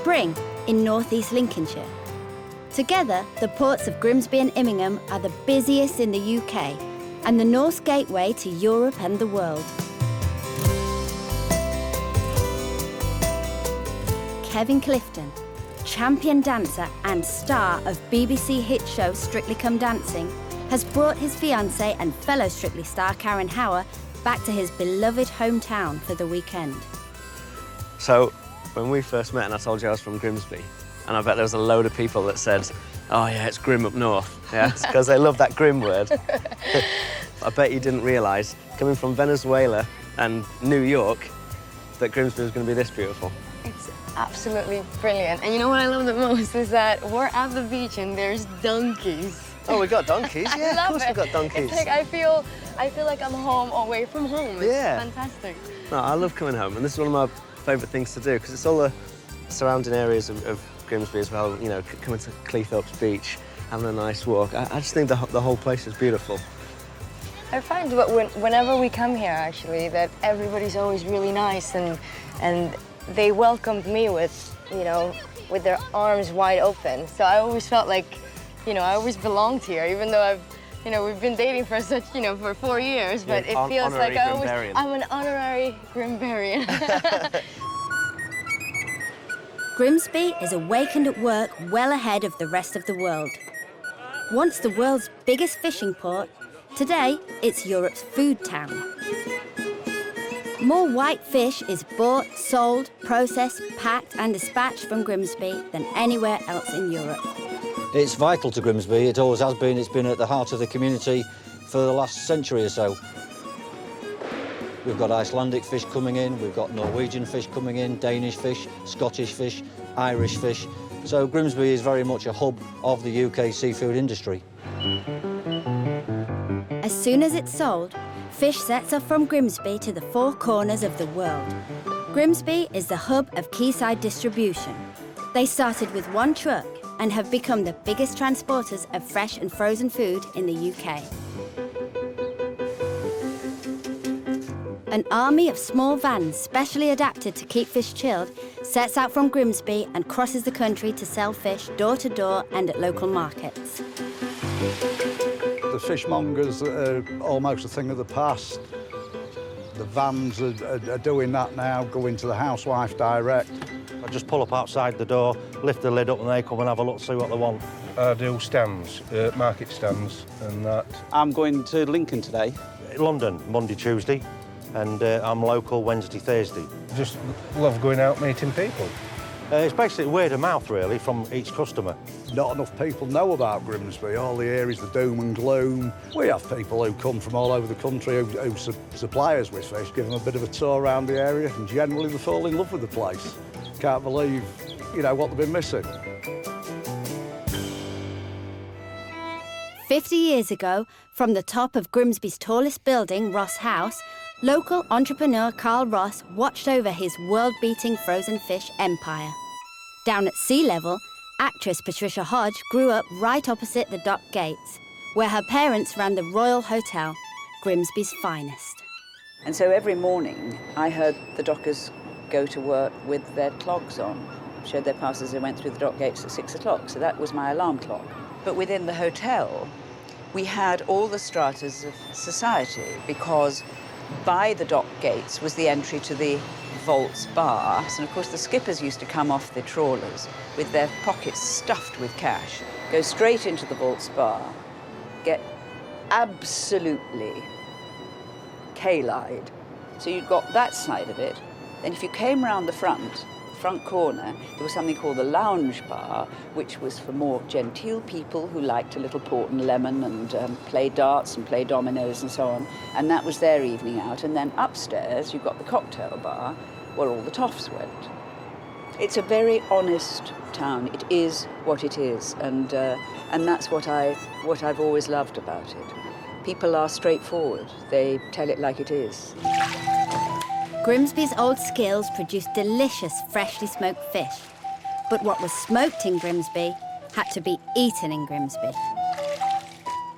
spring in northeast Lincolnshire. Together, the ports of Grimsby and Immingham are the busiest in the UK and the Norse gateway to Europe and the world. Kevin Clifton, champion dancer and star of BBC hit show Strictly Come Dancing, has brought his fiancée and fellow Strictly star Karen Hauer back to his beloved hometown for the weekend. So, when we first met and I told you I was from Grimsby, and I bet there was a load of people that said, oh yeah, it's grim up north. Yeah, it's because they love that grim word. I bet you didn't realise, coming from Venezuela and New York, that Grimsby was going to be this beautiful. It's absolutely brilliant. And you know what I love the most is that we're at the beach and there's donkeys. Oh, we got donkeys? Yeah, of course we got donkeys. It's like I feel like I'm home away from home. It's fantastic. No, I love coming home, and this is one of my favourite things to do because it's all the surrounding areas of Grimsby as well. You know, coming to Cleethorpes Beach, having a nice walk. I just think the whole place is beautiful. I find whenever we come here, actually, that everybody's always really nice and they welcomed me with, you know, with their arms wide open. So I always felt like, you know, I always belonged here, even though we've been dating for for 4 years, but it feels like I'm an honorary Grimbarian. Grimsby is awakened at work well ahead of the rest of the world. Once the world's biggest fishing port, today it's Europe's food town. More white fish is bought, sold, processed, packed and dispatched from Grimsby than anywhere else in Europe. It's vital to Grimsby, it always has been. It's been at the heart of the community for the last century or so. We've got Icelandic fish coming in, we've got Norwegian fish coming in, Danish fish, Scottish fish, Irish fish. So Grimsby is very much a hub of the UK seafood industry. As soon as it's sold, fish sets off from Grimsby to the four corners of the world. Grimsby is the hub of quayside distribution. They started with one truck and have become the biggest transporters of fresh and frozen food in the UK. An army of small vans specially adapted to keep fish chilled sets out from Grimsby and crosses the country to sell fish door to door and at local markets. The fishmongers are almost a thing of the past. The vans are doing that now, going to the housewife direct. I just pull up outside the door, lift the lid up and they come and have a look, see what they want. I do stands, market stands and that. I'm going to Lincoln today. London, Monday, Tuesday, and I'm local Wednesday, Thursday. Just love going out meeting people. It's basically word of mouth, really, from each customer. Not enough people know about Grimsby, all the areas, the doom and gloom. We have people who come from all over the country who supply us with fish, give them a bit of a tour around the area, and generally they fall in love with the place. Can't believe, you know, what they've been missing. 50 years ago, from the top of Grimsby's tallest building, Ross House, local entrepreneur Carl Ross watched over his world-beating frozen fish empire. Down at sea level, actress Patricia Hodge grew up right opposite the dock gates, where her parents ran the Royal Hotel, Grimsby's finest. And so every morning, I heard the dockers go to work with their clogs on, showed their passes as they went through the dock gates at 6 o'clock, so that was my alarm clock. But within the hotel, we had all the stratas of society, because by the dock gates was the entry to the vaults bar. And of course the skippers used to come off the trawlers with their pockets stuffed with cash, go straight into the vaults bar, get absolutely K-lied. So you'd got that side of it. Then if you came round the front corner, there was something called the lounge bar, which was for more genteel people who liked a little port and lemon and play darts and play dominoes and so on. And that was their evening out. And then upstairs, you've got the cocktail bar, where all the toffs went. It's a very honest town. It is what it is, and that's what I've always loved about it. People are straightforward. They tell it like it is. Grimsby's old skills produced delicious, freshly smoked fish. But what was smoked in Grimsby had to be eaten in Grimsby.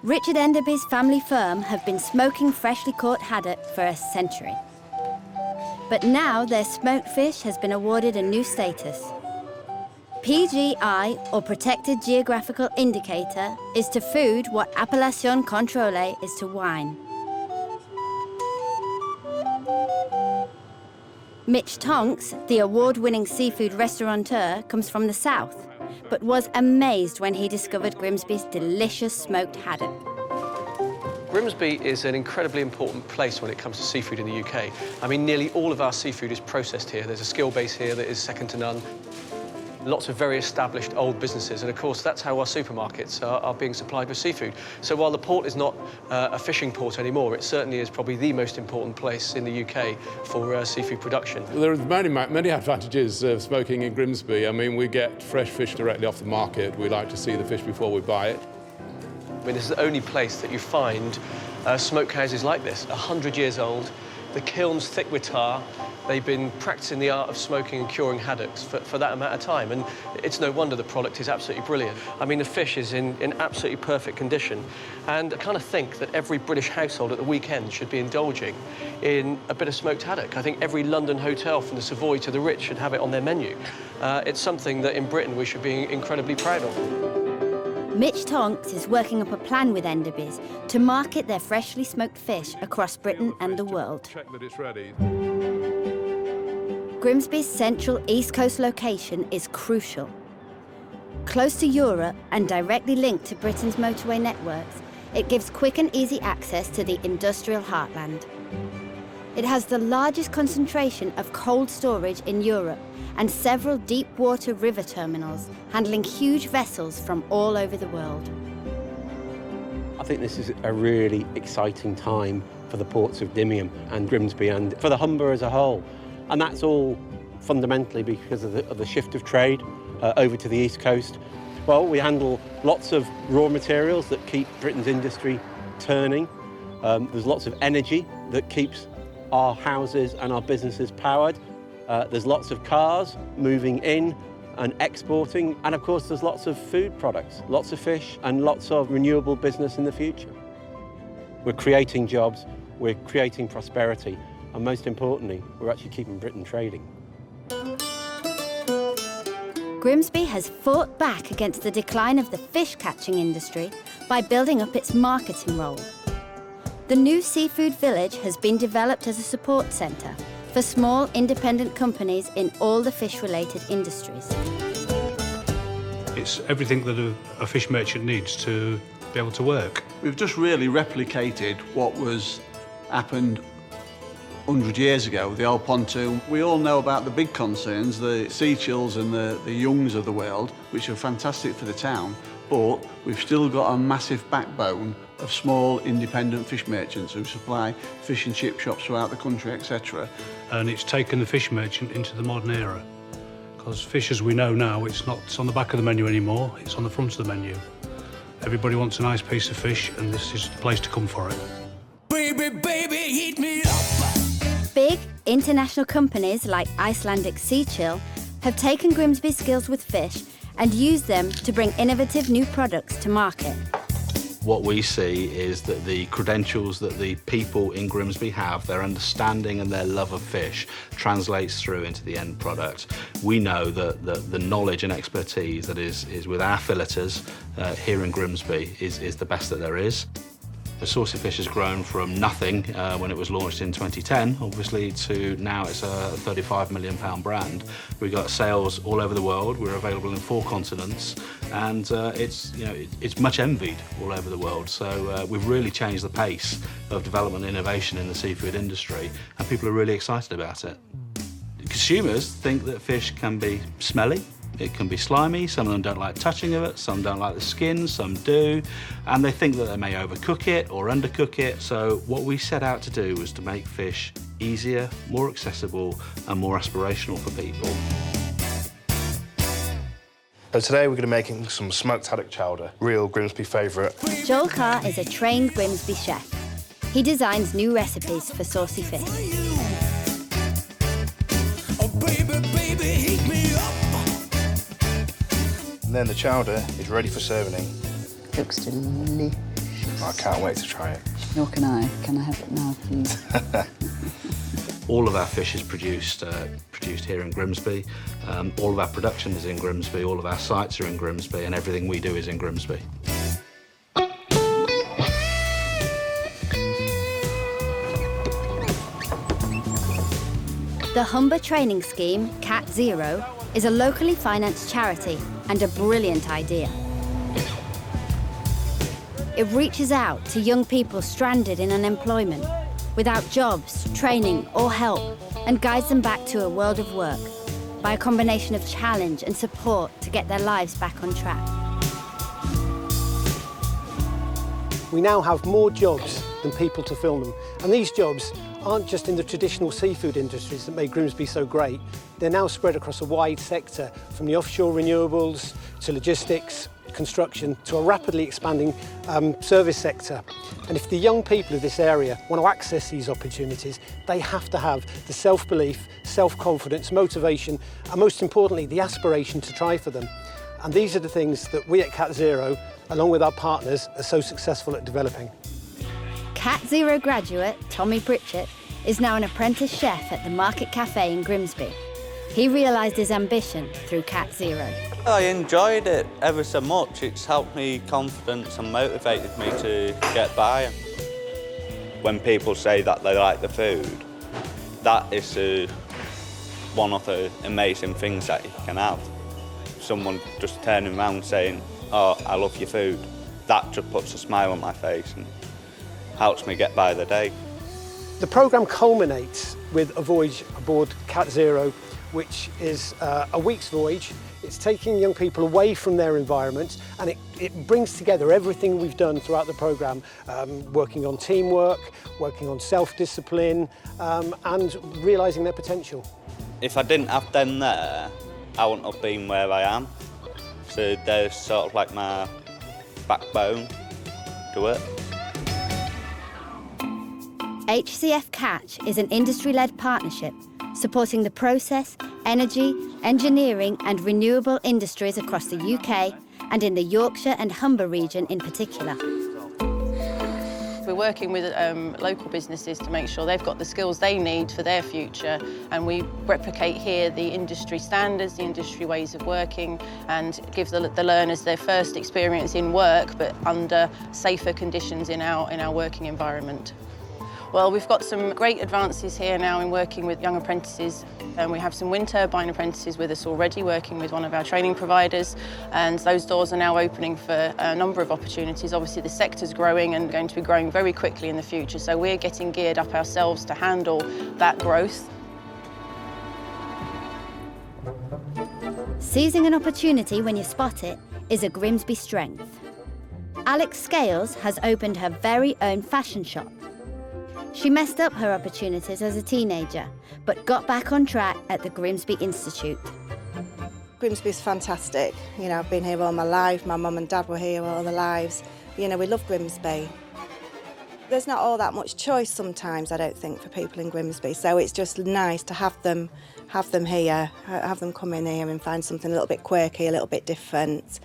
Richard Enderby's family firm have been smoking freshly caught haddock for a century. But now their smoked fish has been awarded a new status. PGI, or Protected Geographical Indicator, is to food what Appellation Contrôlée is to wine. Mitch Tonks, the award-winning seafood restaurateur, comes from the south, but was amazed when he discovered Grimsby's delicious smoked haddock. Grimsby is an incredibly important place when it comes to seafood in the UK. I mean, nearly all of our seafood is processed here. There's a skill base here that is second to none. Lots of very established old businesses, and of course that's how our supermarkets are being supplied with seafood. So while the port is not a fishing port anymore, it certainly is probably the most important place in the UK for seafood production. There are many advantages of smoking in Grimsby. I mean, we get fresh fish directly off the market. We like to see the fish before we buy it. I mean, this is the only place that you find smokehouses like this, 100 years old, the kiln's thick with tar. They've been practicing the art of smoking and curing haddocks for that amount of time, and it's no wonder the product is absolutely brilliant. I mean, the fish is in absolutely perfect condition, and I kind of think that every British household at the weekend should be indulging in a bit of smoked haddock. I think every London hotel, from the Savoy to the Ritz, should have it on their menu. It's something that in Britain we should be incredibly proud of. Mitch Tonks is working up a plan with Enderby's to market their freshly smoked fish across Britain and the world. Check that it's ready. Grimsby's central East Coast location is crucial. Close to Europe and directly linked to Britain's motorway networks, it gives quick and easy access to the industrial heartland. It has the largest concentration of cold storage in Europe and several deep-water river terminals, handling huge vessels from all over the world. I think this is a really exciting time for the ports of Dymium and Grimsby and for the Humber as a whole. And that's all fundamentally because of the shift of trade over to the East Coast. Well, we handle lots of raw materials that keep Britain's industry turning. There's lots of energy that keeps our houses and our businesses powered. There's lots of cars moving in and exporting. And of course, there's lots of food products, lots of fish and lots of renewable business in the future. We're creating jobs, we're creating prosperity, and most importantly, we're actually keeping Britain trading. Grimsby has fought back against the decline of the fish-catching industry by building up its marketing role. The new seafood village has been developed as a support centre for small independent companies in all the fish-related industries. It's everything that a fish merchant needs to be able to work. We've just really replicated what happened 100 years ago, the old pontoon. We all know about the big concerns, the sea chills and the youngs of the world, which are fantastic for the town, but we've still got a massive backbone of small independent fish merchants who supply fish and chip shops throughout the country, etc. And it's taken the fish merchant into the modern era. Because fish, as we know now, it's not on the back of the menu anymore, it's on the front of the menu. Everybody wants a nice piece of fish, and this is the place to come for it. Baby, baby, heat me up. Big international companies like Icelandic Sea Chill have taken Grimsby's skills with fish and used them to bring innovative new products to market. What we see is that the credentials that the people in Grimsby have, their understanding and their love of fish, translates through into the end product. We know that the knowledge and expertise that is with our filleters here in Grimsby is the best that there is. The Saucy Fish has grown from nothing when it was launched in 2010, obviously, to now it's a £35 million brand. We've got sales all over the world. We're available in 4 continents, and it's much envied all over the world. So we've really changed the pace of development and innovation in the seafood industry, and people are really excited about it. Consumers think that fish can be smelly. It can be slimy, some of them don't like touching of it, some don't like the skin, some do, and they think that they may overcook it or undercook it. So what we set out to do was to make fish easier, more accessible and more aspirational for people. So today we're going to be making some smoked haddock chowder, real Grimsby favourite. Joel Carr is a trained Grimsby chef. He designs new recipes for saucy fish. Oh, baby, baby, heat me up. And then the chowder is ready for serving. Looks delicious. I can't wait to try it. Nor can I. Can I have it now, please? All of our fish is produced here in Grimsby. All of our production is in Grimsby. All of our sites are in Grimsby, and everything we do is in Grimsby. The Humber training scheme, Cat Zero, is a locally financed charity and a brilliant idea. It reaches out to young people stranded in unemployment, without jobs, training or help, and guides them back to a world of work by a combination of challenge and support to get their lives back on track. We now have more jobs than people to fill them, and these jobs aren't just in the traditional seafood industries that made Grimsby so great. They're now spread across a wide sector, from the offshore renewables to logistics, construction, to a rapidly expanding service sector. And if the young people of this area want to access these opportunities, they have to have the self-belief, self-confidence, motivation, and most importantly, the aspiration to try for them. And these are the things that we at Cat Zero, along with our partners, are so successful at developing. Cat Zero graduate Tommy Pritchett is now an apprentice chef at the Market Cafe in Grimsby. He realised his ambition through Cat Zero. I enjoyed it ever so much. It's helped me confidence and motivated me to get by. When people say that they like the food, that is one of the amazing things that you can have. Someone just turning around saying, "Oh, I love your food," that just puts a smile on my face and helps me get by the day. The programme culminates with a voyage aboard Cat Zero, which is a week's voyage. It's taking young people away from their environment, and it brings together everything we've done throughout the programme, working on teamwork, working on self-discipline, and realising their potential. If I didn't have them there, I wouldn't have been where I am. So they're sort of like my backbone to it. HCF Catch is an industry-led partnership supporting the process, energy, engineering and renewable industries across the UK and in the Yorkshire and Humber region in particular. We're working with local businesses to make sure they've got the skills they need for their future, and we replicate here the industry standards, the industry ways of working, and give the learners their first experience in work but under safer conditions in our working environment. Well, we've got some great advances here now in working with young apprentices, and we have some wind turbine apprentices with us already, working with one of our training providers, and those doors are now opening for a number of opportunities. Obviously, the sector's growing and going to be growing very quickly in the future, so we're getting geared up ourselves to handle that growth. Seizing an opportunity when you spot it is a Grimsby strength. Alex Scales has opened her very own fashion shop. She messed up her opportunities as a teenager, but got back on track at the Grimsby Institute. Grimsby's fantastic. You know, I've been here all my life. My mum and dad were here all their lives. You know, we love Grimsby. There's not all that much choice sometimes, I don't think, for people in Grimsby. So it's just nice to have them here, have them come in here and find something a little bit quirky, a little bit different.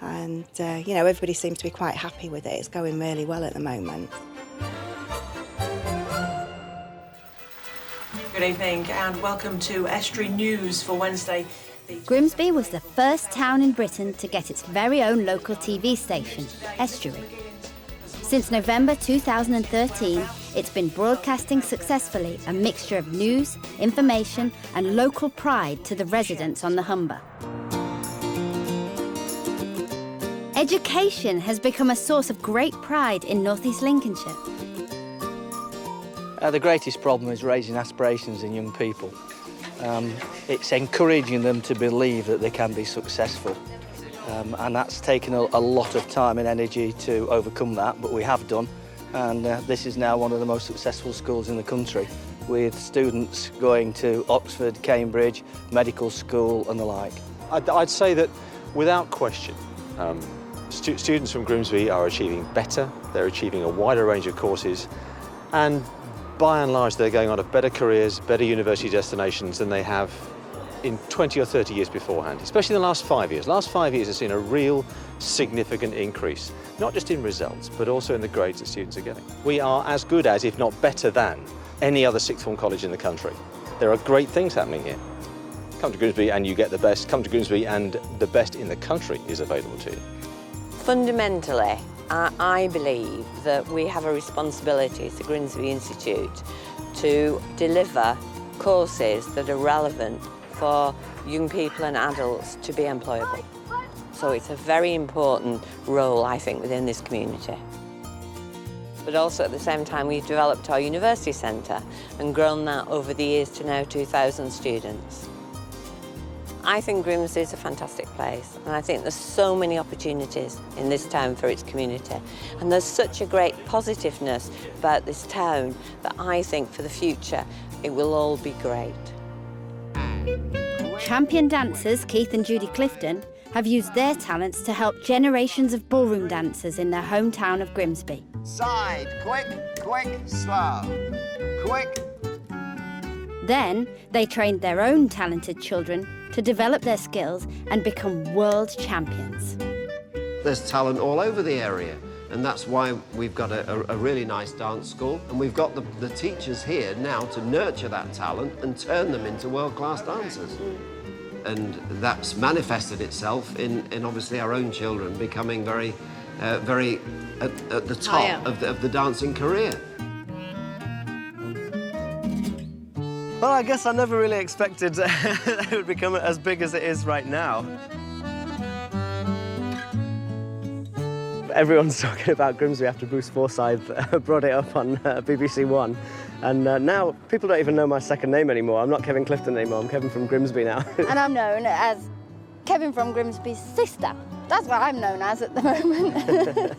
And, you know, everybody seems to be quite happy with it. It's going really well at the moment. Good evening and welcome to Estuary News for Wednesday. Grimsby was the first town in Britain to get its very own local TV station, Estuary. Since November 2013, it's been broadcasting successfully a mixture of news, information and local pride to the residents on the Humber. Education has become a source of great pride in North East Lincolnshire. The greatest problem is raising aspirations in young people. It's encouraging them to believe that they can be successful. And that's taken a lot of time and energy to overcome that, but we have done. And this is now one of the most successful schools in the country, with students going to Oxford, Cambridge, medical school and the like. I'd say that without question, students from Grimsby are achieving better, they're achieving a wider range of courses, and by and large, they're going on to better careers, better university destinations than they have in 20 or 30 years beforehand, especially in the last 5 years. Last 5 years has seen a real significant increase, not just in results, but also in the grades that students are getting. We are as good as, if not better than, any other sixth form college in the country. There are great things happening here. Come to Grimsby and you get the best. Come to Grimsby and the best in the country is available to you. Fundamentally, I believe that we have a responsibility as the Grimsby Institute to deliver courses that are relevant for young people and adults to be employable. So it's a very important role, I think, within this community. But also at the same time, we've developed our university centre and grown that over the years to now 2,000 students. I think Grimsby is a fantastic place, and I think there's so many opportunities in this town for its community. And there's such a great positiveness about this town that I think for the future, it will all be great. Champion dancers Keith and Judy Clifton have used their talents to help generations of ballroom dancers in their hometown of Grimsby. Side, quick, slow, quick. Then they trained their own talented children to develop their skills and become world champions. There's talent all over the area, and that's why we've got a really nice dance school, and we've got the teachers here now to nurture that talent and turn them into world-class dancers. And that's manifested itself in obviously our own children becoming very at the top of the dancing career. Well, I guess I never really expected that it would become as big as it is right now. Everyone's talking about Grimsby after Bruce Forsyth brought it up on BBC One. And now people don't even know my second name anymore. I'm not Kevin Clifton anymore, I'm Kevin from Grimsby now. And I'm known as Kevin from Grimsby's sister. That's what I'm known as at the moment.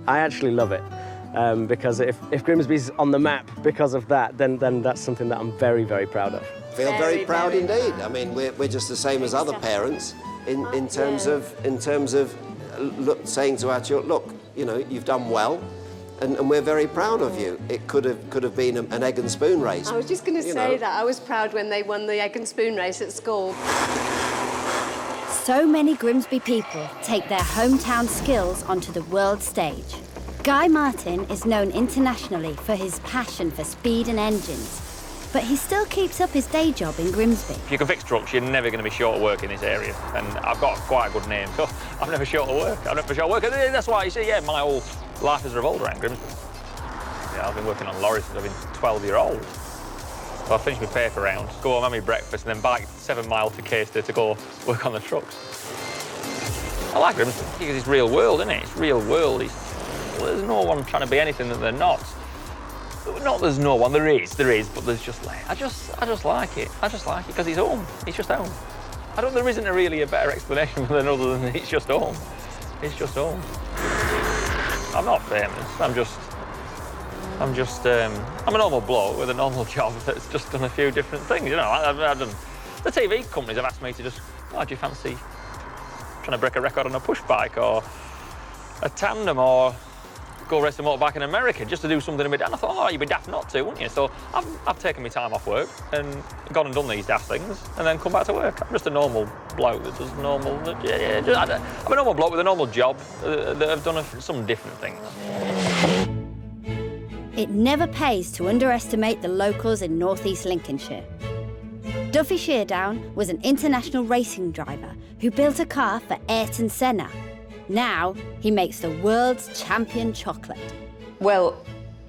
I actually love it. Because if Grimsby's on the map because of that, then that's something that I'm very, very proud of. Feel very proud indeed. I mean, we're just the same as other parents in terms of saying to our children, look, you know, you've done well, and we're very proud of you. It could have been an egg and spoon race. I was just going to say that. I was proud when they won the egg and spoon race at school. So many Grimsby people take their hometown skills onto the world stage. Guy Martin is known internationally for his passion for speed and engines, but he still keeps up his day job in Grimsby. If you can fix trucks, you're never going to be short of work in this area, and I've got quite a good name, so I'm never short of work. And that's why you see, yeah, my whole life has revolved around Grimsby. Yeah, I've been working on lorries since I've been 12-year-old. So I finish my paper round, go home, have my breakfast, and then bike 7 miles to Caister to go work on the trucks. I like Grimsby because it's real world, isn't it? It's real world. There's no one trying to be anything that they're not. Not there's no one, there is, but there's just like, I just like it. I just like it because it's home. It's just home. There isn't really a better explanation than other than it's just home. It's just home. I'm not famous. I'm a normal bloke with a normal job that's just done a few different things. You know, I've done. The TV companies have asked me to just, do you fancy trying to break a record on a push bike or a tandem or go race a motorbike in America just to do something a bit daft? I thought, you'd be daft not to, wouldn't you? So I've taken my time off work and gone and done these daft things and then come back to work. I'm just a normal bloke that does normal. I'm a normal bloke with a normal job that have done some different things. It never pays to underestimate the locals in North East Lincolnshire. Duffy Sheardown was an international racing driver who built a car for Ayrton Senna. Now he makes the world's champion chocolate. Well,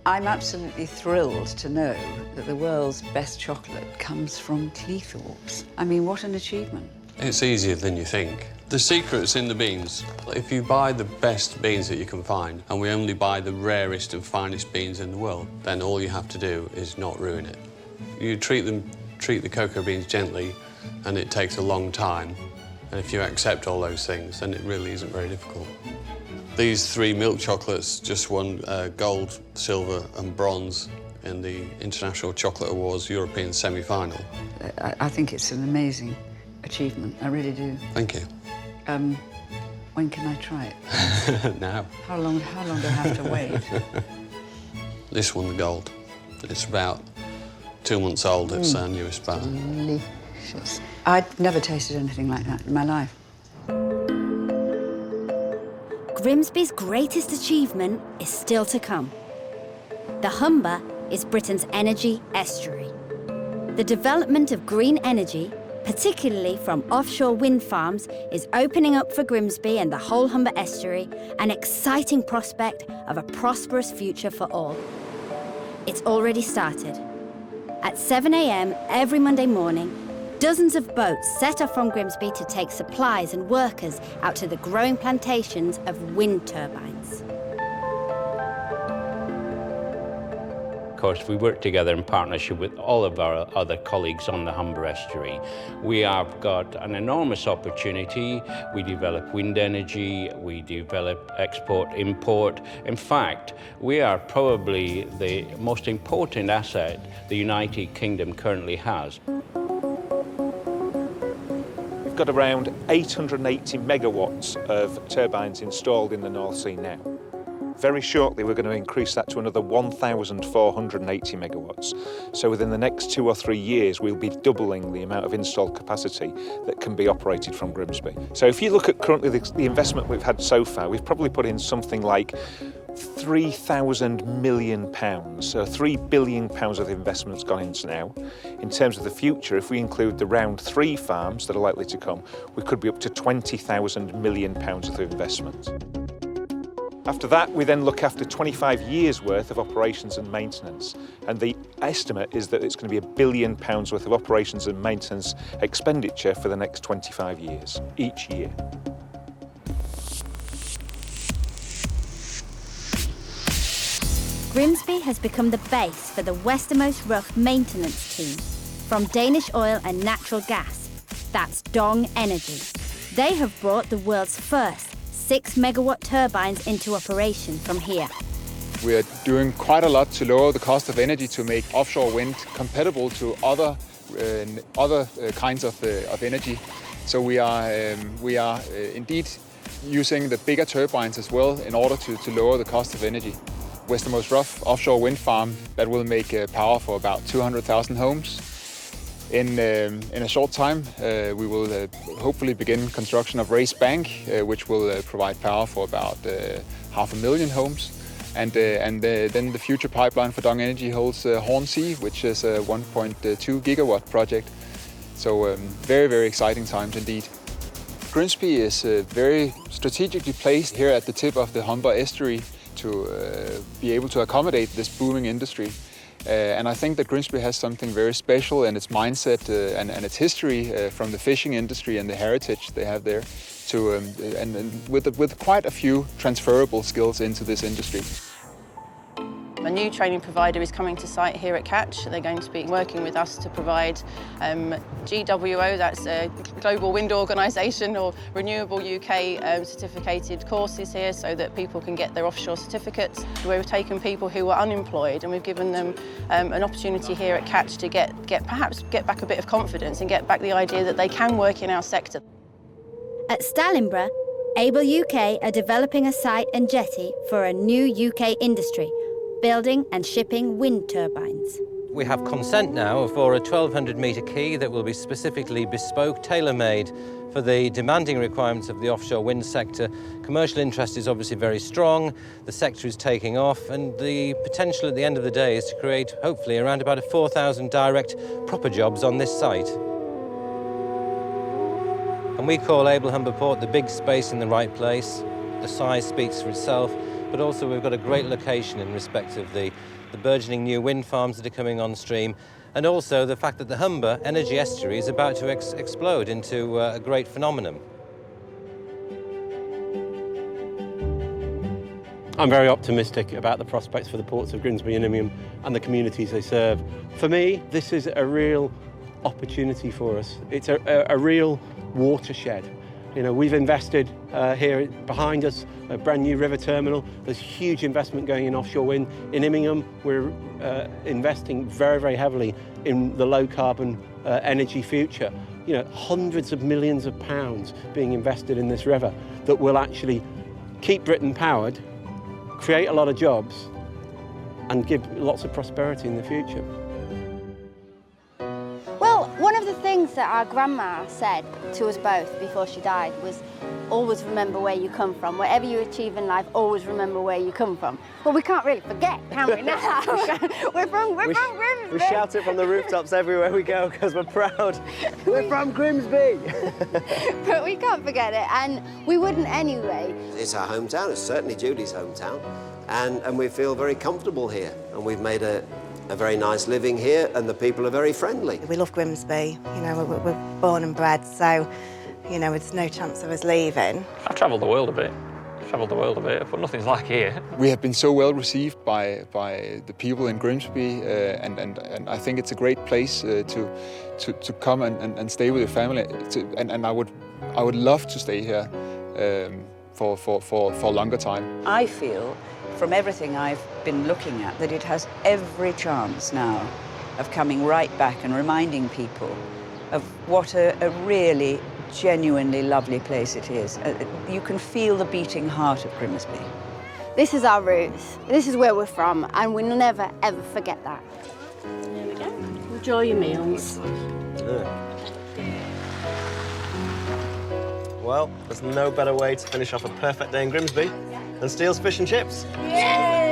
I'm absolutely thrilled to know that the world's best chocolate comes from Cleethorpes. I mean, what an achievement. It's easier than you think. The secret's in the beans. If you buy the best beans that you can find, and we only buy the rarest and finest beans in the world, then all you have to do is not ruin it. You treat the cocoa beans gently, and it takes a long time. And if you accept all those things, then it really isn't very difficult. These 3 milk chocolates just won gold, silver and bronze in the International Chocolate Awards European semi-final. I think it's an amazing achievement, I really do. Thank you. When can I try it? Now. How long do I have to wait? This won the gold. It's about 2 months old. It's our newest bar. Delicious. I'd never tasted anything like that in my life. Grimsby's greatest achievement is still to come. The Humber is Britain's energy estuary. The development of green energy, particularly from offshore wind farms, is opening up for Grimsby and the whole Humber estuary an exciting prospect of a prosperous future for all. It's already started. At 7 a.m. every Monday morning, dozens of boats set off from Grimsby to take supplies and workers out to the growing plantations of wind turbines. Of course, we work together in partnership with all of our other colleagues on the Humber estuary. We have got an enormous opportunity. We develop wind energy, we develop export-import. In fact, we are probably the most important asset the United Kingdom currently has. We've got around 880 megawatts of turbines installed in the North Sea now. Very shortly, we're going to increase that to another 1,480 megawatts. So within the next 2 or 3 years, we'll be doubling the amount of installed capacity that can be operated from Grimsby. So if you look at currently the investment we've had so far, we've probably put in something like £3,000 million. So £3 billion of investment's gone into now. In terms of the future, if we include the round 3 farms that are likely to come, we could be up to £20,000 million of investment. After that, we then look after 25 years' worth of operations and maintenance. And the estimate is that it's going to be £1 billion worth of operations and maintenance expenditure for the next 25 years, each year. Grimsby has become the base for the westernmost rough maintenance team from Danish oil and natural gas. That's Dong Energy. They have brought the world's first 6-megawatt turbines into operation from here. We are doing quite a lot to lower the cost of energy to make offshore wind compatible to other kinds of energy. So we are indeed using the bigger turbines as well in order to lower the cost of energy. Westernmost rough offshore wind farm that will make power for about 200,000 homes. In a short time, we will hopefully begin construction of Race Bank, which will provide power for about 500,000 homes. And then the future pipeline for Dong Energy holds Hornsea, which is a 1.2 gigawatt project. So very, very exciting times indeed. Grimsby is very strategically placed here at the tip of the Humber estuary to be able to accommodate this booming industry. And I think that Grimsby has something very special in its mindset and its history from the fishing industry and the heritage they have there, and with quite a few transferable skills into this industry. A new training provider is coming to site here at Catch. They're going to be working with us to provide GWO, that's a Global Wind Organisation, or Renewable UK certificated courses here so that people can get their offshore certificates. We've taken people who were unemployed and we've given them an opportunity here at Catch to perhaps get back a bit of confidence and get back the idea that they can work in our sector. At Stallingborough, Able UK are developing a site and jetty for a new UK industry, building and shipping wind turbines. We have consent now for a 1,200-metre quay that will be specifically bespoke, tailor-made for the demanding requirements of the offshore wind sector. Commercial interest is obviously very strong, the sector is taking off, and the potential at the end of the day is to create, hopefully, around about 4,000 direct proper jobs on this site. And we call Able Humber Port the big space in the right place. The size speaks for itself. But also we've got a great location in respect of the burgeoning new wind farms that are coming on stream, and also the fact that the Humber energy estuary is about to explode into a great phenomenon. I'm very optimistic about the prospects for the ports of Grimsby and Immingham and the communities they serve. For me, this is a real opportunity for us. It's a real watershed. You know, we've invested here behind us, a brand new river terminal. There's huge investment going in offshore wind. In Immingham, we're investing very, very heavily in the low carbon energy future. You know, hundreds of millions of pounds being invested in this river that will actually keep Britain powered, create a lot of jobs, and give lots of prosperity in the future. Well, one of the things things that our grandma said to us both before she died was, always remember where you come from. Whatever you achieve in life, always remember where you come from. But we can't really forget, can we now? We're from Grimsby. We shout it from the rooftops everywhere we go because we're proud. We're from Grimsby. But we can't forget it, and we wouldn't anyway. It's our hometown, it's certainly Judy's hometown, and we feel very comfortable here, and we've made a very nice living here, and the people are very friendly. We love Grimsby, you know, we're born and bred, so, you know, there's no chance of us leaving. I've travelled the world a bit. But nothing's like here. We have been so well received by the people in Grimsby, and I think it's a great place to come and stay with your family. And I would love to stay here for a longer time. I feel, from everything I've been looking at, that it has every chance now of coming right back and reminding people of what a really genuinely lovely place it is. You can feel the beating heart of Grimsby. This is our roots. This is where we're from, and we'll never, ever forget that. There we go. Enjoy your meals. Well, there's no better way to finish off a perfect day in Grimsby than Steele's Fish and Chips. Yay!